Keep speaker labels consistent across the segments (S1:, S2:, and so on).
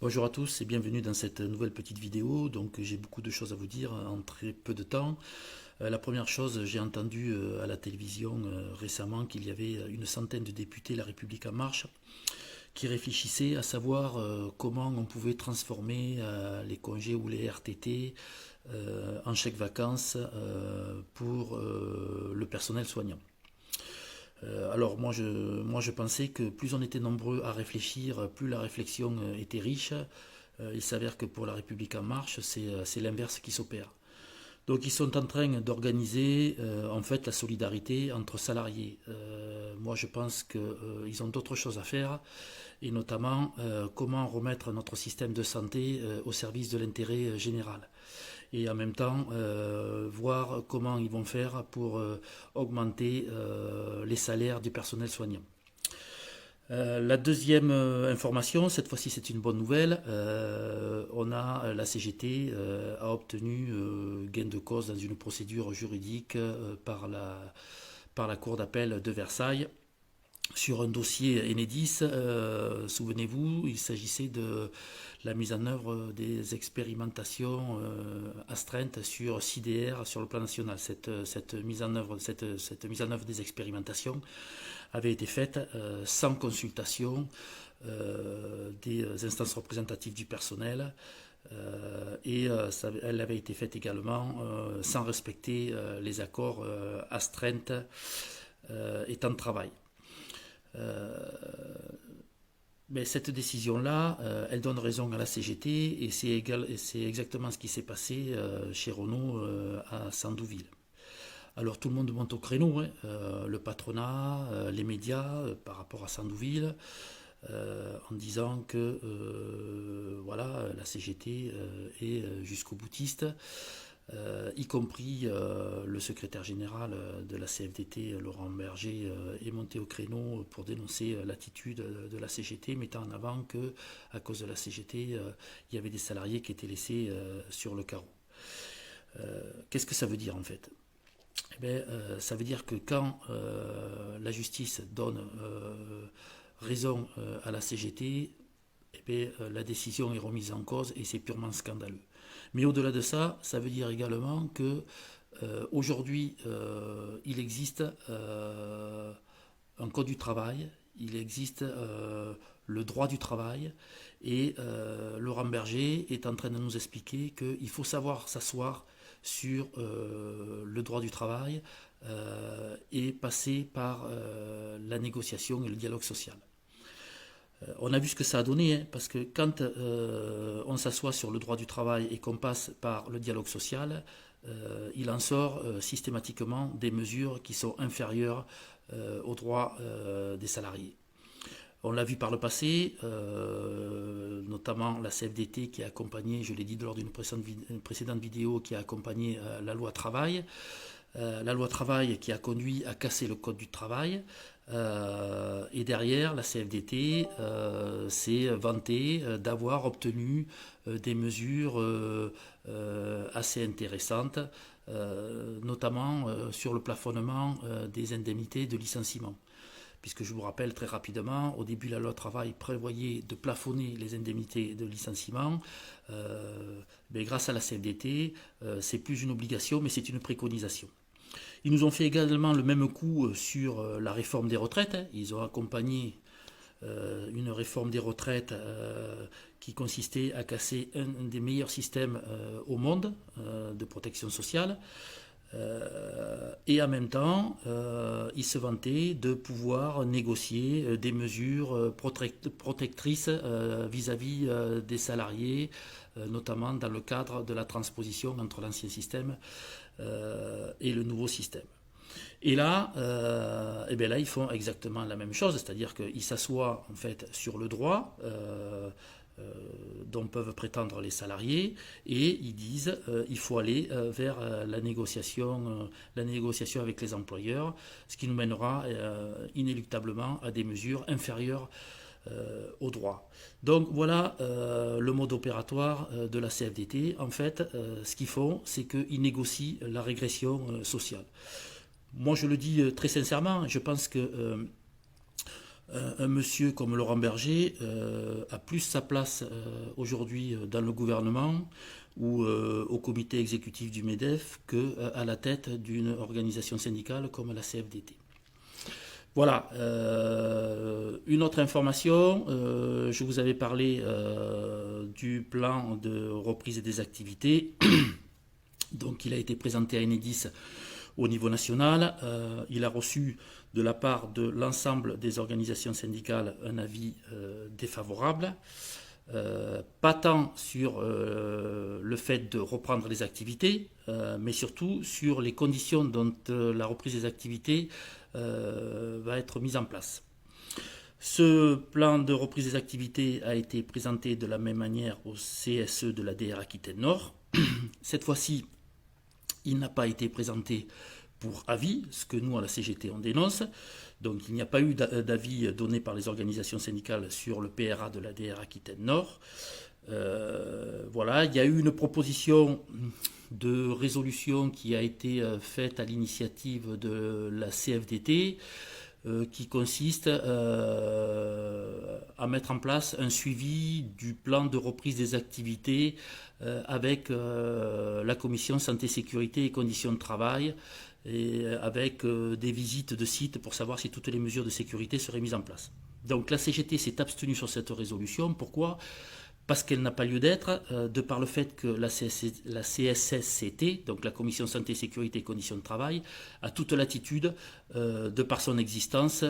S1: Bonjour à tous et bienvenue dans cette nouvelle petite vidéo. Donc j'ai beaucoup de choses à vous dire en très peu de temps. La première chose, j'ai entendu à la télévision récemment qu'il y avait une centaine de députés La République En Marche qui réfléchissaient à savoir comment on pouvait transformer les congés ou les RTT en chèques vacances pour le personnel soignant. Alors moi je pensais que plus on était nombreux à réfléchir, plus la réflexion était riche. Il s'avère que pour La République En Marche, c'est l'inverse qui s'opère. Donc ils sont en train d'organiser en fait la solidarité entre salariés. Moi je pense qu'ils ont d'autres choses à faire et notamment comment remettre notre système de santé au service de l'intérêt général. Et en même temps voir comment ils vont faire pour augmenter les salaires du personnel soignant. La deuxième information, cette fois-ci c'est une bonne nouvelle, on a la CGT a obtenu gain de cause dans une procédure juridique par la Cour d'appel de Versailles sur un dossier Enedis. Souvenez-vous, il s'agissait de la mise en œuvre des expérimentations astreintes sur CIDR sur le plan national. Cette mise en œuvre des expérimentations avait été faite sans consultation des instances représentatives du personnel. Elle avait été faite également sans respecter les accords astreintes et temps de travail. Mais cette décision-là, elle donne raison à la CGT et c'est exactement ce qui s'est passé chez Renault à Sandouville. Alors tout le monde monte au créneau, hein, le patronat, les médias par rapport à Sandouville, en disant que voilà, la CGT est jusqu'au boutiste, y compris le secrétaire général de la CFDT, Laurent Berger, est monté au créneau pour dénoncer l'attitude de la CGT, mettant en avant que à cause de la CGT, il y avait des salariés qui étaient laissés sur le carreau. Qu'est-ce que ça veut dire en fait? Eh bien, ça veut dire que quand la justice donne raison à la CGT, eh bien, la décision est remise en cause et c'est purement scandaleux. Mais au-delà de ça, ça veut dire également que aujourd'hui, il existe un code du travail, il existe le droit du travail, et Laurent Berger est en train de nous expliquer qu'il faut savoir s'asseoir sur le droit du travail et passer par la négociation et le dialogue social. On a vu ce que ça a donné, hein, parce que quand on s'assoit sur le droit du travail et qu'on passe par le dialogue social, il en sort systématiquement des mesures qui sont inférieures aux droits des salariés. On l'a vu par le passé, notamment la CFDT qui a accompagné, je l'ai dit lors d'une précédente vidéo, qui a accompagné la loi travail. La loi travail qui a conduit à casser le code du travail. Et derrière, la CFDT s'est vantée d'avoir obtenu des mesures assez intéressantes, notamment sur le plafonnement des indemnités de licenciement. Puisque je vous rappelle très rapidement, au début la loi travail prévoyait de plafonner les indemnités de licenciement. Mais grâce à la CFDT, c'est plus une obligation, mais c'est une préconisation. Ils nous ont fait également le même coup sur la réforme des retraites. Ils ont accompagné une réforme des retraites qui consistait à casser un des meilleurs systèmes au monde de protection sociale. Et en même temps, ils se vantaient de pouvoir négocier des mesures protectrices vis-à-vis des salariés, notamment dans le cadre de la transposition entre l'ancien système et le nouveau système. Et là, eh bien là, ils font exactement la même chose, c'est-à-dire qu'ils s'assoient en fait sur le droit dont peuvent prétendre les salariés et ils disent il faut aller vers la négociation avec les employeurs, ce qui nous mènera inéluctablement à des mesures inférieures au droit. Donc voilà le mode opératoire de la CFDT. En fait, ce qu'ils font, c'est qu'ils négocient la régression sociale. Moi, je le dis très sincèrement, je pense que Un monsieur comme Laurent Berger a plus sa place aujourd'hui dans le gouvernement ou au comité exécutif du MEDEF qu'à la tête d'une organisation syndicale comme la CFDT. Voilà, une autre information, je vous avais parlé du plan de reprise des activités. Donc il a été présenté à Enedis au niveau national. Il a reçu de la part de l'ensemble des organisations syndicales un avis défavorable. Pas tant sur le fait de reprendre les activités, mais surtout sur les conditions dont la reprise des activités va être mise en place. Ce plan de reprise des activités a été présenté de la même manière au CSE de la DR Aquitaine Nord. Cette fois-ci, il n'a pas été présenté pour avis, ce que nous à la CGT on dénonce. Donc il n'y a pas eu d'avis donné par les organisations syndicales sur le PRA de la DR Aquitaine Nord. Voilà, il y a eu une proposition de résolution qui a été faite à l'initiative de la CFDT qui consiste à mettre en place un suivi du plan de reprise des activités avec la commission santé, sécurité et conditions de travail et avec des visites de sites pour savoir si toutes les mesures de sécurité seraient mises en place. Donc la CGT s'est abstenue sur cette résolution. Pourquoi ? Parce qu'elle n'a pas lieu d'être, de par le fait que la CSSCT, donc la Commission Santé, Sécurité et Conditions de Travail, a toute latitude, de par son existence,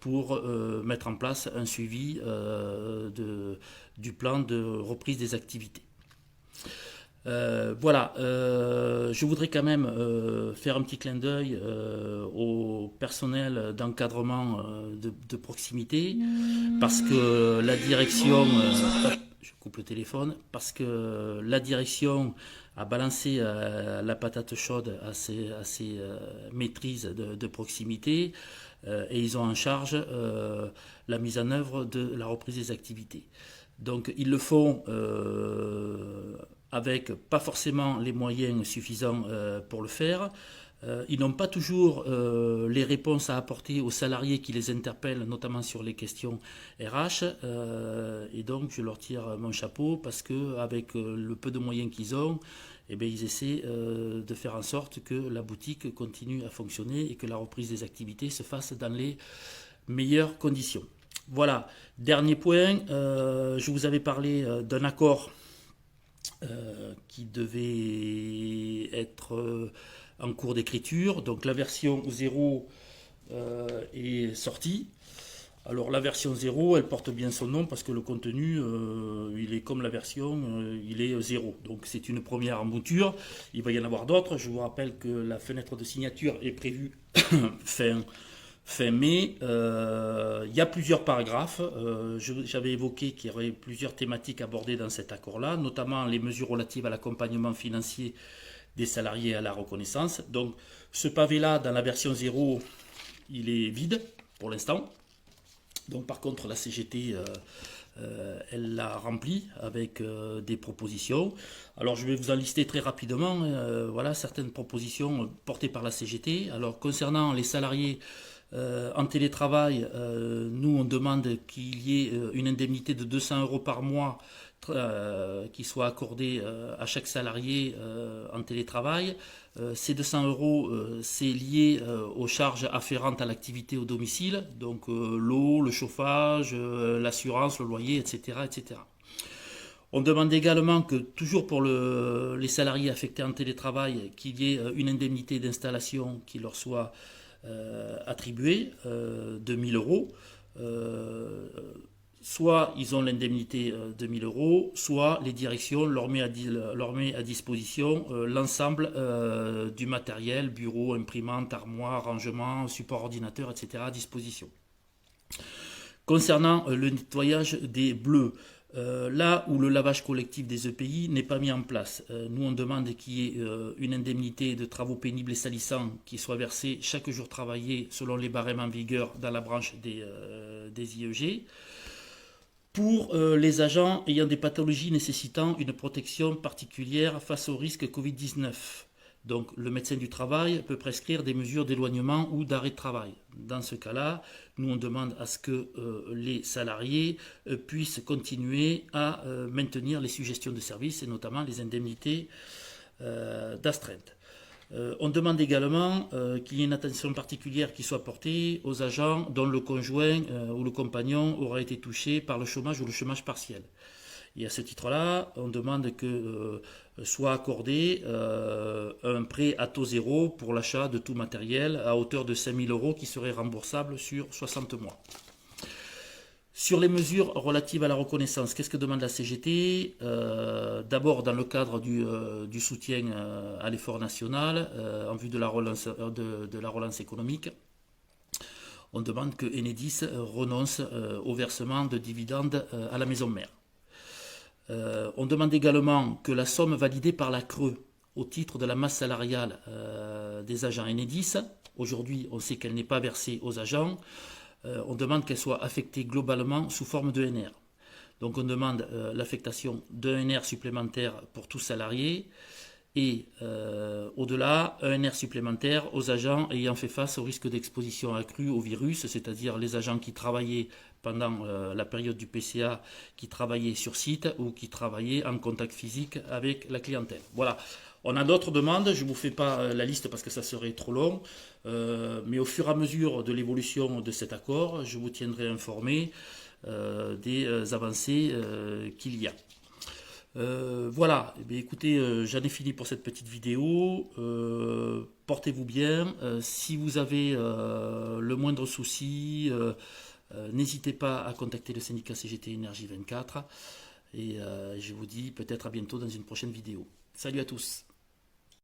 S1: pour mettre en place un suivi du plan de reprise des activités. Voilà, je voudrais quand même faire un petit clin d'œil au personnel d'encadrement de proximité, parce que la direction... je coupe le téléphone, parce que la direction a balancé la patate chaude à ses maîtrises de proximité et ils ont en charge la mise en œuvre de la reprise des activités. Donc ils le font avec pas forcément les moyens suffisants pour le faire. Ils n'ont pas toujours les réponses à apporter aux salariés qui les interpellent, notamment sur les questions RH. Et donc, je leur tire mon chapeau parce qu'avec le peu de moyens qu'ils ont, eh bien, ils essaient de faire en sorte que la boutique continue à fonctionner et que la reprise des activités se fasse dans les meilleures conditions. Voilà, dernier point, je vous avais parlé d'un accord qui devait être... en cours d'écriture, donc la version 0 est sortie. Alors la version 0, elle porte bien son nom parce que le contenu, il est comme la version, il est 0. Donc c'est une première mouture, il va y en avoir d'autres. Je vous rappelle que la fenêtre de signature est prévue fin mai. Il y a plusieurs paragraphes. J'avais évoqué qu'il y aurait plusieurs thématiques abordées dans cet accord-là, notamment les mesures relatives à l'accompagnement financier des salariés à la reconnaissance. Donc ce pavé-là, dans la version 0, il est vide pour l'instant. Donc par contre, la CGT, elle l'a rempli avec des propositions. Alors je vais vous en lister très rapidement. Voilà certaines propositions portées par la CGT. Alors concernant les salariés en télétravail, nous on demande qu'il y ait une indemnité de 200 € par mois qui soit accordé à chaque salarié en télétravail. Ces 200 €, c'est lié aux charges afférentes à l'activité au domicile, donc l'eau, le chauffage, l'assurance, le loyer, etc., etc. On demande également que, toujours pour les salariés affectés en télétravail, qu'il y ait une indemnité d'installation qui leur soit attribuée de 1 000 €. Soit ils ont l'indemnité de 1 000 €, soit les directions leur met à disposition l'ensemble du matériel, bureau, imprimante, armoire, rangement, support ordinateur, etc. à disposition. Concernant le nettoyage des bleus, là où le lavage collectif des EPI n'est pas mis en place, nous on demande qu'il y ait une indemnité de travaux pénibles et salissants qui soit versée chaque jour travaillé selon les barèmes en vigueur dans la branche des IEG. Pour les agents ayant des pathologies nécessitant une protection particulière face au risque Covid-19. Donc le médecin du travail peut prescrire des mesures d'éloignement ou d'arrêt de travail. Dans ce cas-là, nous on demande à ce que les salariés puissent continuer à maintenir les suggestions de service et notamment les indemnités d'astreinte. On demande également qu'il y ait une attention particulière qui soit portée aux agents dont le conjoint ou le compagnon aura été touché par le chômage ou le chômage partiel. Et à ce titre-là, on demande que soit accordé un prêt à taux zéro pour l'achat de tout matériel à hauteur de 5 000 euros qui serait remboursable sur 60 mois. Sur les mesures relatives à la reconnaissance, qu'est-ce que demande la CGT? D'abord, dans le cadre du soutien à l'effort national, en vue de la relance économique, on demande que Enedis renonce au versement de dividendes à la maison mère. On demande également que la somme validée par la CRE au titre de la masse salariale des agents Enedis, aujourd'hui on sait qu'elle n'est pas versée aux agents, on demande qu'elle soit affectée globalement sous forme de NR. Donc on demande l'affectation d'un NR supplémentaire pour tout salarié et au-delà, un NR supplémentaire aux agents ayant fait face au risque d'exposition accrue au virus, c'est-à-dire les agents qui travaillaient pendant la période du PCA, qui travaillaient sur site ou qui travaillaient en contact physique avec la clientèle. Voilà. On a d'autres demandes, je ne vous fais pas la liste parce que ça serait trop long, mais au fur et à mesure de l'évolution de cet accord, je vous tiendrai informé des avancées qu'il y a. Voilà, eh bien, écoutez, j'en ai fini pour cette petite vidéo. Portez-vous bien. Si vous avez le moindre souci, n'hésitez pas à contacter le syndicat CGT Énergie 24. Et je vous dis peut-être à bientôt dans une prochaine vidéo. Salut à tous.